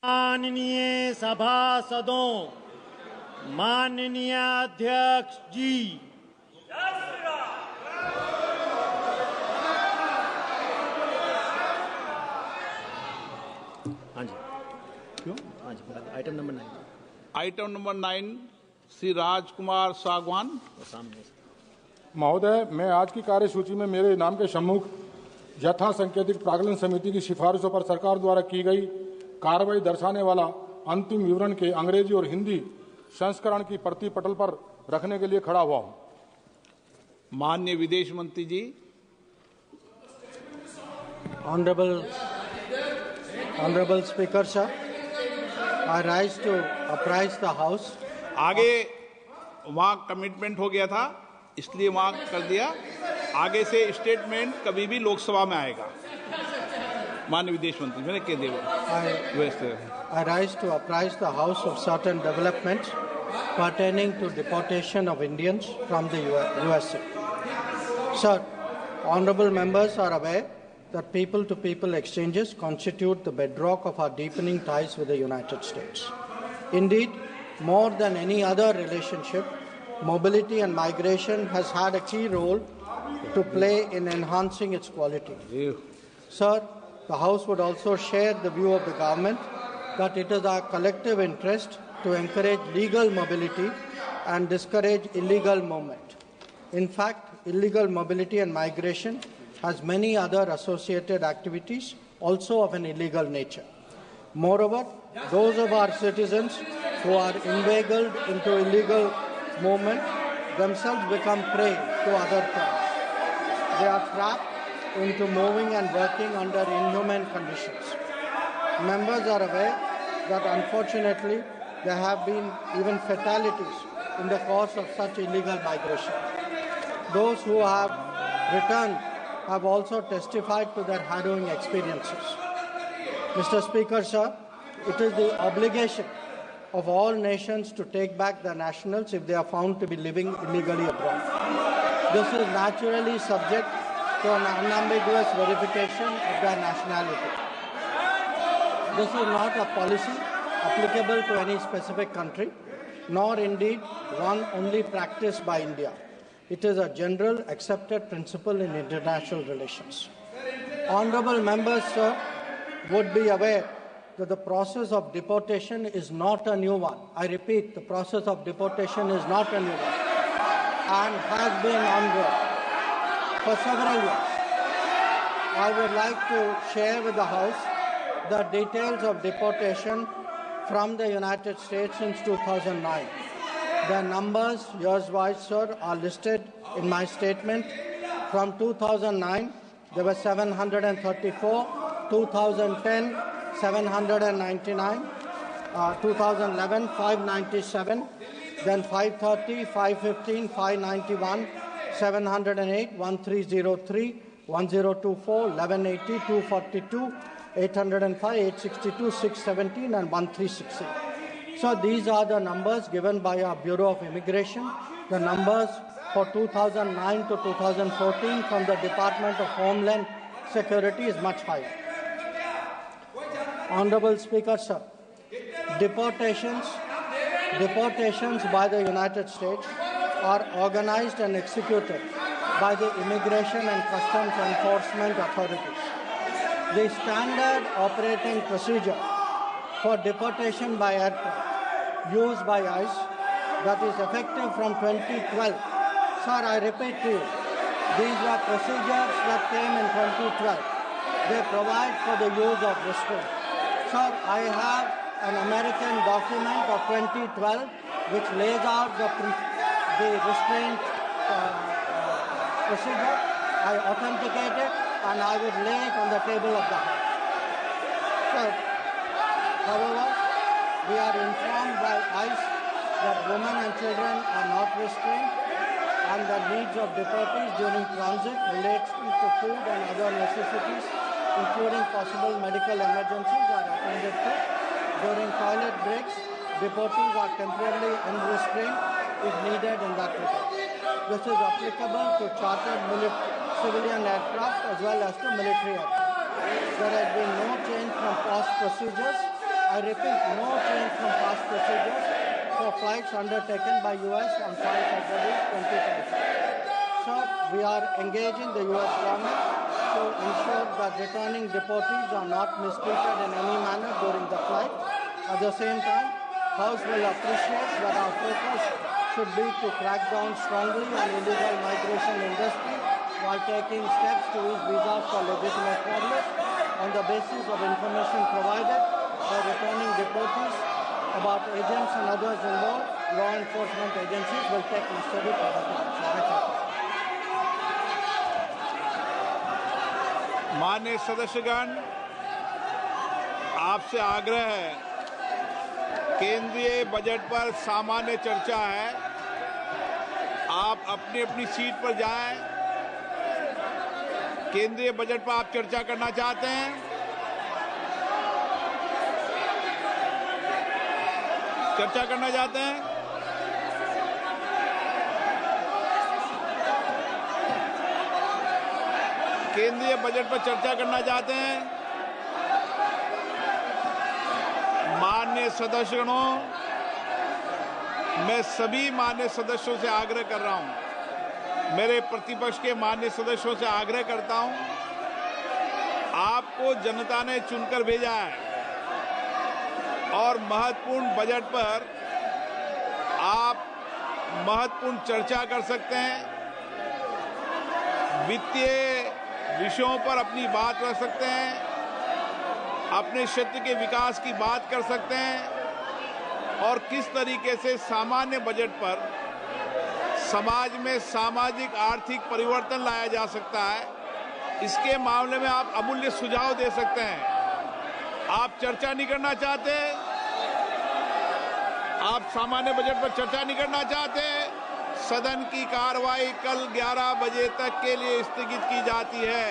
माननीय सभासदों, माननीय अध्यक्ष जी, हाँ जी, क्यों? हाँ जी, आइटम नंबर 9 श्री राजकुमार सागवान। महोदय, मैं आज की कार्यसूची में मेरे नाम के सम्मुख यथा संकेतित प्राक्कलन समिति की सिफारिशों पर सरकार द्वारा की गई कार्रवाई दर्शाने वाला अंतिम विवरण के अंग्रेजी और हिंदी संस्करण की प्रति पटल पर रखने के लिए खड़ा हुआ हूं। माननीय विदेश मंत्री जी। Honorable Speaker, sir, I rise to apprise the House. आगे वहां कमिटमेंट हो गया था, इसलिए वहां कर दिया। आगे से स्टेटमेंट कभी भी लोकसभा में आएगा। माननीय विदेश मंत्री, मैंने कह दिया। I rise to apprise the House of certain developments pertaining to deportation of Indians from the USA. Sir, honorable members are aware that people-to-people exchanges constitute the bedrock of our deepening ties with the United States. Indeed, more than any other relationship, mobility and migration has had a key role to play in enhancing its quality. Sir, the House would also share the view of the government that it is our collective interest to encourage legal mobility and discourage illegal movement. In fact, illegal mobility and migration has many other associated activities also of an illegal nature. Moreover, those of our citizens who are inveigled into illegal movement themselves become prey to other crimes. They are trapped into moving and working under inhumane conditions. Members are aware that unfortunately there have been even fatalities in the course of such illegal migration. Those who have returned have also testified to their harrowing experiences. Mr. Speaker, sir, it is the obligation of all nations to take back their nationals if they are found to be living illegally abroad. This is naturally subject to an unambiguous verification of their nationality. This is not a policy applicable to any specific country, nor indeed one only practiced by India. It is a general accepted principle in international relations. Honorable members, sir, would be aware that the process of deportation is not a new one. I repeat, the process of deportation is not a new one and has been ongoing for several years. I would like to share with the House the details of deportation from the United States since 2009. The numbers, years-wise, sir, are listed in my statement. From 2009, there were 734, 2010, 799, 2011, 597, then 530, 515, 591, 708, 1303, 1024, 1180, 242, 805, 862, 617, and 1368. So these are the numbers given by our Bureau of Immigration. The numbers for 2009 to 2014 from the Department of Homeland Security is much higher. Honorable Speaker, sir, deportations by the United States are organized and executed by the Immigration and Customs Enforcement authorities. The standard operating procedure for deportation by aircraft used by ICE that is effective from 2012. Sir, I repeat to you, these were procedures that came in 2012. They provide for the use of restraint. Sir, I have an American document of 2012 which lays out the restraint procedure. I authenticate it and I would lay it on the table of the House. Sir, however, we are informed by ICE that women and children are not restrained and the needs of deportees during transit relates to food and other necessities, including possible medical emergencies, are attended to. During toilet breaks, deportees are temporarily unrestrained if needed in that regard. This is applicable to chartered civilian aircraft as well as to military aircraft. There has been no change from past procedures I repeat, no change from past procedures for flights undertaken by U.S. on 5 February 2020. So, we are engaging the U.S. government to ensure that returning deportees are not mistreated in any manner during the flight. At the same time, House will appreciate that our focus should be to crack down strongly on illegal migration industry while taking steps to ease visas for legitimate travelers on the basis of information provided by returning deportees about agents and others involved. Law enforcement agencies will take necessary preventive action. माननीय सदस्यगण, आपसे आग्रह है, केंद्रीय budget पर सामान्य चर्चा है, आप अपनी अपनी सीट पर जाएं। केंद्रीय बजट पर आप चर्चा करना चाहते हैं? चर्चा करना चाहते हैं? केंद्रीय बजट पर चर्चा करना चाहते हैं? माननीय सदस्यगणों, मैं सभी माननीय सदस्यों से आग्रह कर रहा हूं, मेरे प्रतिपक्ष के माननीय सदस्यों से आग्रह करता हूं, आपको जनता ने चुनकर भेजा है और महत्वपूर्ण बजट पर आप महत्वपूर्ण चर्चा कर सकते हैं, वित्तीय विषयों पर अपनी बात रख सकते हैं, अपने क्षेत्र के विकास की बात कर सकते हैं और किस तरीके से सामान्य बजट पर समाज में सामाजिक आर्थिक परिवर्तन लाया जा सकता है, इसके मामले में आप अमूल्य सुझाव दे सकते हैं। आप चर्चा नहीं करना चाहते? आप सामान्य बजट पर चर्चा नहीं करना चाहते? सदन की कार्रवाई कल 11 बजे तक के लिए स्थगित की जाती है।